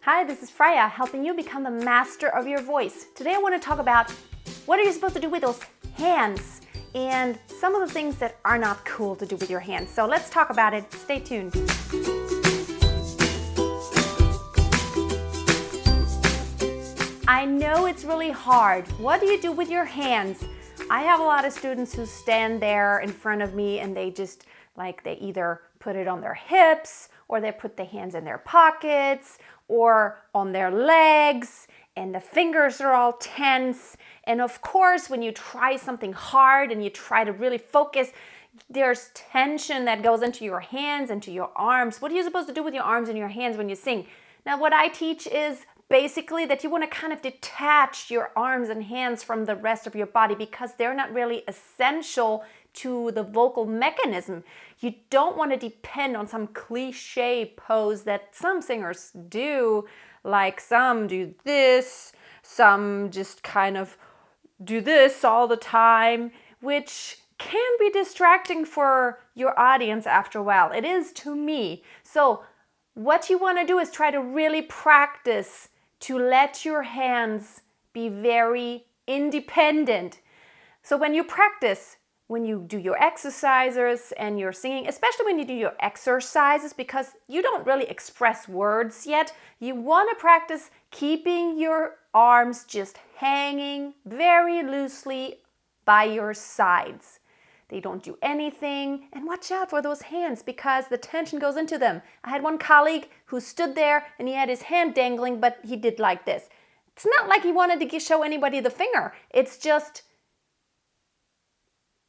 Hi, this is Freya, helping you become the master of your voice. Today I want to talk about what are you supposed to do with those hands and some of the things that are not cool to do with your hands. So let's talk about it. Stay tuned. I know it's really hard. What do you do with your hands? I have a lot of students who stand there in front of me and they just they either put it on their hips or they put the hands in their pockets or on their legs, and the fingers are all tense. And of course, when you try something hard and you try to really focus, there's tension that goes into your hands, into your arms. What are you supposed to do with your arms and your hands when you sing? Now, what I teach is basically that you want to kind of detach your arms and hands from the rest of your body because they're not really essential to the vocal mechanism. You don't want to depend on some cliche pose that some singers do, like some do this, some just kind of do this all the time, which can be distracting for your audience after a while. It is to me. So what you want to do is try to really practice to let your hands be very independent. So when you practice, when you do your exercises and you're singing, especially when you do your exercises, because you don't really express words yet, you want to practice keeping your arms just hanging very loosely by your sides. They don't do anything, and watch out for those hands because the tension goes into them. I had one colleague who stood there and he had his hand dangling, but he did like this. It's not like he wanted to show anybody the finger. It's just,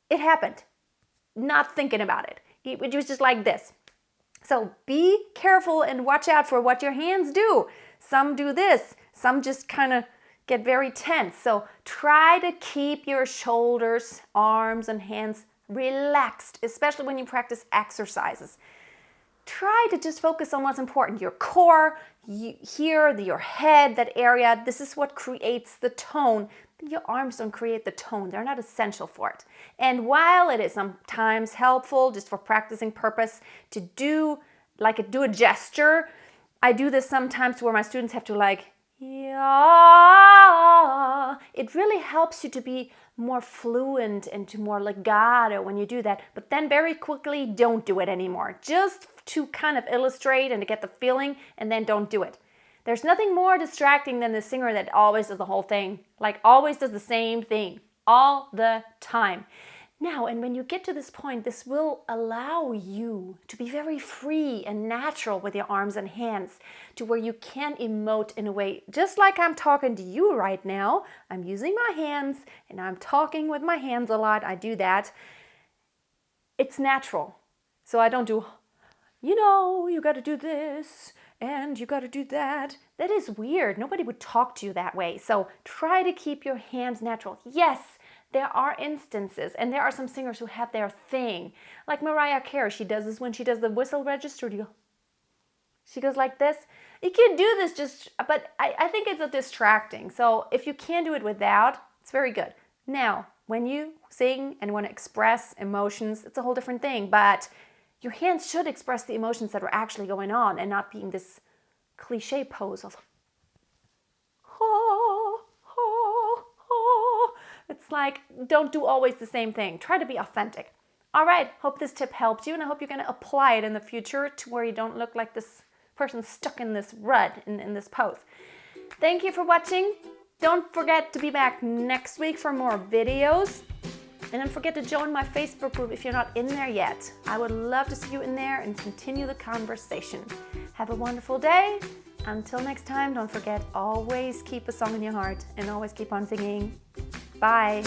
it happened. Not thinking about it. It was just like this. So be careful and watch out for what your hands do. Some do this. Some just kind of get very tense. So try to keep your shoulders, arms, and hands relaxed, especially when you practice exercises. Try to just focus on what's important. Your core, your head, that area. This is what creates the tone. Your arms don't create the tone. They're not essential for it. And while it is sometimes helpful, just for practicing purpose, to do a gesture, I do this sometimes where my students have to yeah. It really helps you to be more fluent and to more legato when you do that. But then very quickly, don't do it anymore. Just to kind of illustrate and to get the feeling, and then don't do it. There's nothing more distracting than the singer that always does the whole thing. Always does the same thing all the time. Now, and when you get to this point, this will allow you to be very free and natural with your arms and hands, to where you can emote in a way, just like I'm talking to you right now. I'm using my hands and I'm talking with my hands a lot. I do that. It's natural. So I don't do, you got to do this and you got to do that. That is weird. Nobody would talk to you that way. So try to keep your hands natural. Yes, there are instances, and there are some singers who have their thing. Like Mariah Carey, she does this when she does the whistle register. She goes like this. You can do this but I think it's a distracting. So if you can do it without, it's very good. Now, when you sing and want to express emotions, it's a whole different thing. But your hands should express the emotions that are actually going on and not being this cliche pose of It's don't do always the same thing. Try to be authentic. All right, hope this tip helped you, and I hope you're going to apply it in the future to where you don't look like this person stuck in this rut, in this pose. Thank you for watching. Don't forget to be back next week for more videos. And don't forget to join my Facebook group if you're not in there yet. I would love to see you in there and continue the conversation. Have a wonderful day. Until next time, don't forget, always keep a song in your heart and always keep on singing. Bye.